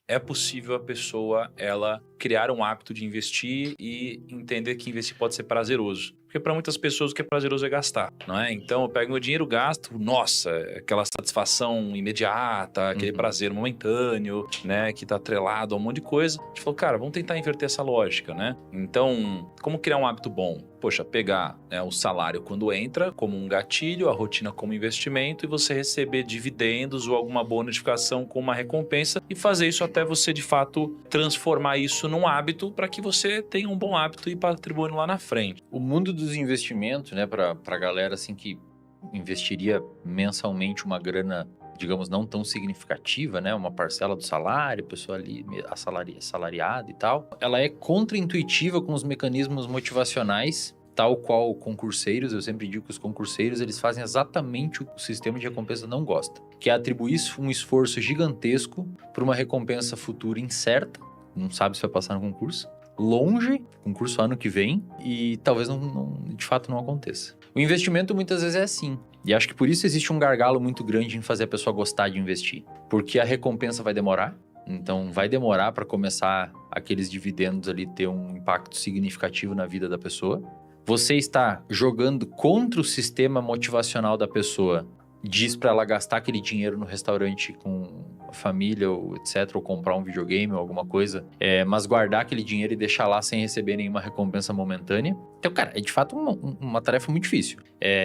é possível a pessoa ela criar um hábito de investir e entender que investir pode ser prazeroso. Porque para muitas pessoas o que é prazeroso é gastar, não é? Então eu pego meu dinheiro, gasto, nossa, aquela satisfação imediata, aquele prazer momentâneo, né, que tá atrelado a um monte de coisa. A gente falou, cara, vamos tentar inverter essa lógica, né? Então, como criar um hábito bom? Poxa, pegar, né, o salário quando entra como um gatilho, a rotina como investimento e você receber dividendos ou alguma boa notificação como uma recompensa e fazer isso até você, de fato, transformar isso num hábito para que você tenha um bom hábito e patrimônio lá na frente. O mundo dos investimentos, né, pra galera assim que investiria mensalmente uma grana, digamos, não tão significativa, né, uma parcela do salário, pessoa ali assalariada e tal, ela é contraintuitiva com os mecanismos motivacionais, tal qual concurseiros. Eu sempre digo que os concurseiros, eles fazem exatamente o que o sistema de recompensa não gosta, que é atribuir um esforço gigantesco para uma recompensa futura incerta, não sabe se vai passar no concurso, longe, concurso ano que vem, e talvez de fato não aconteça. O investimento muitas vezes é assim, e acho que por isso existe um gargalo muito grande em fazer a pessoa gostar de investir, porque a recompensa vai demorar, então vai demorar para começar aqueles dividendos ali ter um impacto significativo na vida da pessoa. Você está jogando contra o sistema motivacional da pessoa, diz para ela gastar aquele dinheiro no restaurante com a família, ou etc., ou comprar um videogame ou alguma coisa, mas guardar aquele dinheiro e deixar lá sem receber nenhuma recompensa momentânea. Então, cara, é de fato uma tarefa muito difícil.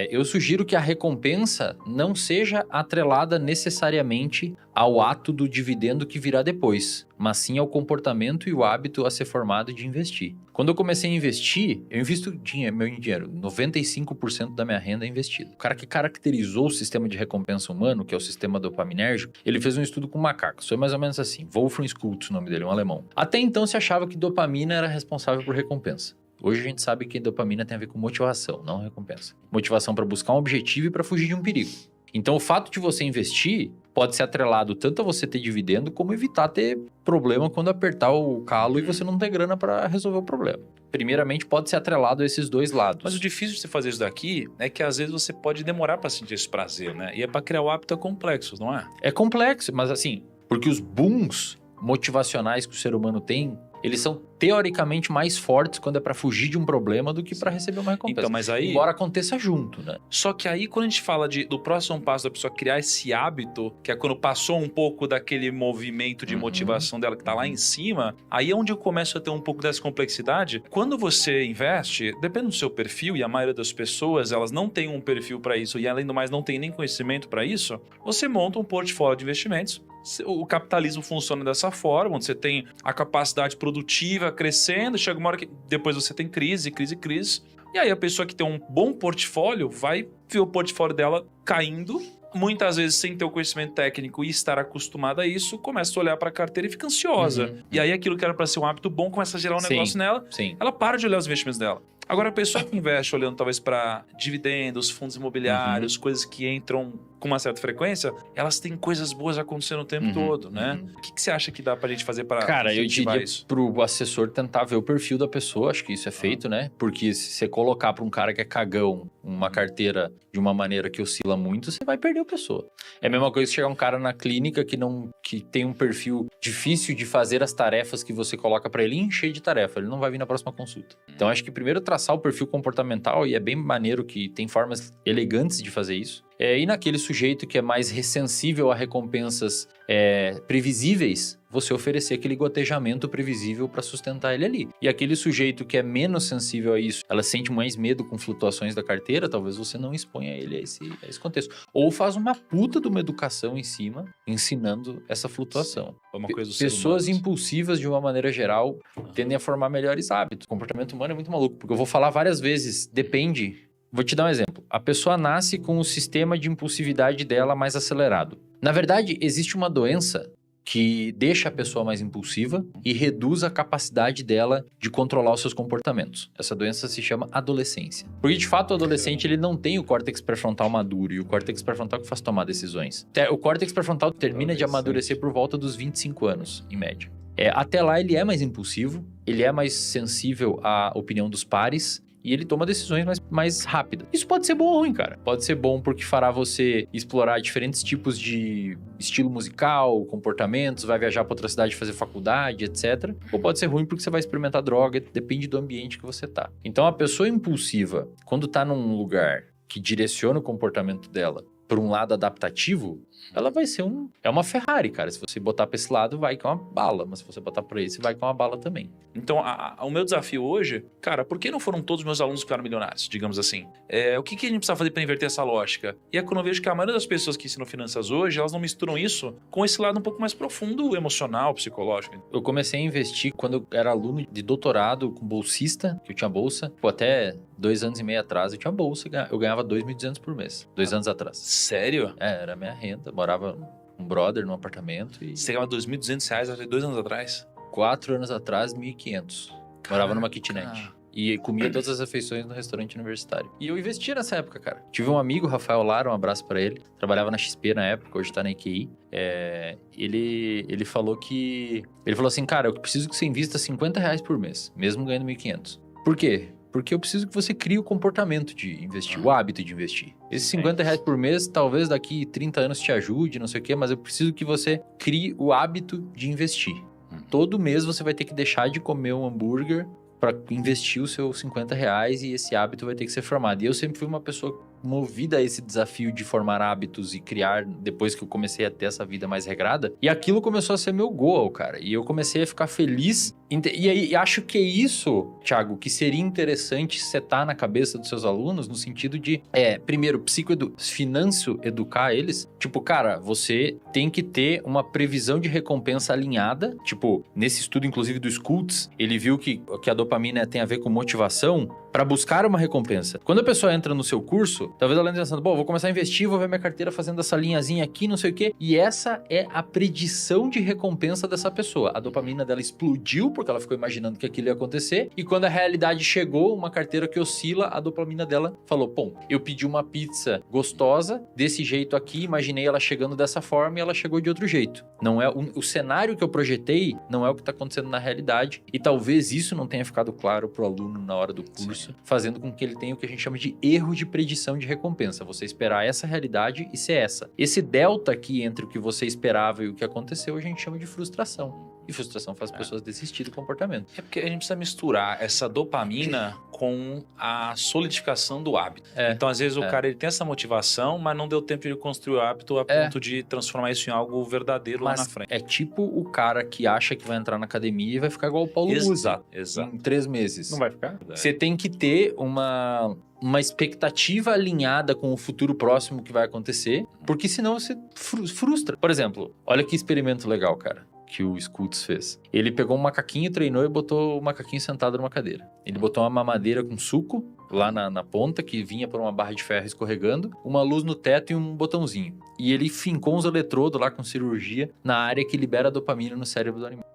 Eu sugiro que a recompensa não seja atrelada necessariamente ao ato do dividendo que virá depois, mas sim ao comportamento e o hábito a ser formado de investir. Quando eu comecei a investir, eu invisto meu dinheiro, 95% da minha renda é investido. O cara que caracterizou o sistema de recompensa humano, que é o sistema dopaminérgico, ele fez um estudo com macacos. Foi mais ou menos assim, Wolfram Schultz, o nome dele, um alemão. Até então se achava que dopamina era responsável por recompensa. Hoje a gente sabe que dopamina tem a ver com motivação, não recompensa. Motivação para buscar um objetivo e para fugir de um perigo. Então o fato de você investir pode ser atrelado tanto a você ter dividendo, como evitar ter problema quando apertar o calo e você não ter grana para resolver o problema. Primeiramente, pode ser atrelado a esses dois lados. Mas o difícil de você fazer isso daqui é que às vezes você pode demorar para sentir esse prazer, né? E para criar o hábito é complexo, não é? É complexo, mas assim, porque os booms motivacionais que o ser humano tem, eles são teoricamente mais fortes quando é para fugir de um problema do que para receber uma recompensa. Então, mas aí, embora aconteça junto, né? Só que aí, quando a gente fala do próximo passo da pessoa criar esse hábito, que é quando passou um pouco daquele movimento de motivação dela que tá lá em cima, aí é onde eu começo a ter um pouco dessa complexidade. Quando você investe, depende do seu perfil, e a maioria das pessoas, elas não tem um perfil para isso, e além do mais, não tem nem conhecimento para isso, você monta um portfólio de investimentos. O capitalismo funciona dessa forma, onde você tem a capacidade produtiva crescendo, chega uma hora que depois você tem crise. E aí a pessoa que tem um bom portfólio vai ver o portfólio dela caindo, muitas vezes sem ter o conhecimento técnico e estar acostumada a isso, começa a olhar para a carteira e fica ansiosa. E aí aquilo que era para ser um hábito bom começa a gerar um negócio nela, ela para de olhar os investimentos dela. Agora, a pessoa que investe olhando talvez para dividendos, fundos imobiliários, coisas que entram com uma certa frequência, elas têm coisas boas acontecendo o tempo todo, né? O que você acha que dá pra gente fazer para Cara, eu incentivar diria isso? pro assessor tentar ver o perfil da pessoa, acho que isso é feito, né? Porque se você colocar pra um cara que é cagão uma carteira de uma maneira que oscila muito, você vai perder a pessoa. É a mesma coisa que chegar um cara na clínica que tem um perfil difícil de fazer as tarefas que você coloca pra ele e encher de tarefa, ele não vai vir na próxima consulta. Então acho que primeiro traçar o perfil comportamental, e é bem maneiro que tem formas elegantes de fazer isso. E naquele sujeito que é mais ressensível a recompensas previsíveis, você oferecer aquele gotejamento previsível para sustentar ele ali. E aquele sujeito que é menos sensível a isso, ela sente mais medo com flutuações da carteira, talvez você não exponha ele a esse contexto. Ou faz uma puta de uma educação em cima, ensinando essa flutuação. É uma coisa do Pessoas ser humano. impulsivas, de uma maneira geral, tendem a formar melhores hábitos. O comportamento humano é muito maluco, porque eu vou falar várias vezes, depende. Vou te dar um exemplo. A pessoa nasce com o sistema de impulsividade dela mais acelerado. Na verdade, existe uma doença que deixa a pessoa mais impulsiva e reduz a capacidade dela de controlar os seus comportamentos. Essa doença se chama adolescência. Porque, de fato, o adolescente ele não tem o córtex pré-frontal maduro, e o córtex pré-frontal que faz tomar decisões. O córtex pré-frontal termina de amadurecer por volta dos 25 anos, em média. Até lá, ele é mais impulsivo, ele é mais sensível à opinião dos pares, e ele toma decisões mais rápidas. Isso pode ser bom ou ruim, cara. Pode ser bom porque fará você explorar diferentes tipos de estilo musical, comportamentos, vai viajar para outra cidade fazer faculdade, etc. Ou pode ser ruim porque você vai experimentar droga, depende do ambiente que você tá. Então, a pessoa impulsiva, quando tá num lugar que direciona o comportamento dela para um lado adaptativo, ela vai ser é uma Ferrari, cara. Se você botar para esse lado, vai com uma bala. Mas se você botar para esse, vai com uma bala também. Então, o meu desafio hoje, cara, por que não foram todos os meus alunos que ficaram milionários, digamos assim? O que a gente precisa fazer para inverter essa lógica? E é quando eu vejo que a maioria das pessoas que ensinam finanças hoje, elas não misturam isso com esse lado um pouco mais profundo, emocional, psicológico. Eu comecei a investir quando eu era aluno de doutorado com bolsista, que eu tinha bolsa. Pô, até 2 anos e meio atrás eu tinha bolsa, eu ganhava 2.200 por mês. 2 anos atrás. Sério? Era a minha renda. Morava com um brother num apartamento e... Você ganhava R$2.200 até 2 anos atrás? 4 anos atrás, 1.500. Morava numa kitnet. E comia todas as refeições no restaurante universitário. E eu investia nessa época, cara. Tive um amigo, Rafael Lara, um abraço pra ele. Trabalhava na XP na época, hoje tá na EQI. Ele falou que... Ele falou assim, cara, eu preciso que você invista R$50 por mês, mesmo ganhando 1.500. Por quê? Porque eu preciso que você crie o comportamento de investir, o hábito de investir. Esses R$50 por mês, talvez daqui 30 anos te ajude, não sei o quê, mas eu preciso que você crie o hábito de investir. Todo mês você vai ter que deixar de comer um hambúrguer para investir os seus R$50 e esse hábito vai ter que ser formado. E eu sempre fui uma pessoa movida a esse desafio de formar hábitos e criar, depois que eu comecei a ter essa vida mais regrada. E aquilo começou a ser meu goal, cara. E eu comecei a ficar feliz. E aí, acho que é isso, Thiago, que seria interessante setar na cabeça dos seus alunos, no sentido de, primeiro, educar eles. Tipo, cara, você tem que ter uma previsão de recompensa alinhada. Tipo, nesse estudo, inclusive, do Schultz, ele viu que a dopamina tem a ver com motivação para buscar uma recompensa. Quando a pessoa entra no seu curso, talvez ela esteja pensando, vou começar a investir, vou ver minha carteira fazendo essa linhazinha aqui, não sei o quê. E essa é a predição de recompensa dessa pessoa. A dopamina dela explodiu porque ela ficou imaginando que aquilo ia acontecer. E quando a realidade chegou, uma carteira que oscila, a dopamina dela falou, eu pedi uma pizza gostosa, desse jeito aqui, imaginei ela chegando dessa forma e ela chegou de outro jeito. Não é o cenário que eu projetei, não é o que está acontecendo na realidade. E talvez isso não tenha ficado claro para o aluno na hora do curso, fazendo com que ele tenha o que a gente chama de erro de predição de recompensa. Você esperar essa realidade e ser essa. Esse delta aqui entre o que você esperava e o que aconteceu, a gente chama de frustração. E frustração faz pessoas desistir do comportamento. É porque a gente precisa misturar essa dopamina com a solidificação do hábito. Então, às vezes, o cara ele tem essa motivação, mas não deu tempo de construir o hábito a ponto de transformar isso em algo verdadeiro lá na frente. É tipo o cara que acha que vai entrar na academia e vai ficar igual o Paulo Musa. Exato. Em 3 meses. Não vai ficar? Você tem que ter uma expectativa alinhada com o futuro próximo que vai acontecer, porque senão você frustra. Por exemplo, olha que experimento legal, cara, que o Schultz fez. Ele pegou um macaquinho, treinou e botou o macaquinho sentado numa cadeira. Ele botou uma mamadeira com suco lá na ponta, que vinha por uma barra de ferro escorregando, uma luz no teto e um botãozinho. E ele fincou uns eletrodos lá com cirurgia na área que libera dopamina no cérebro do animal.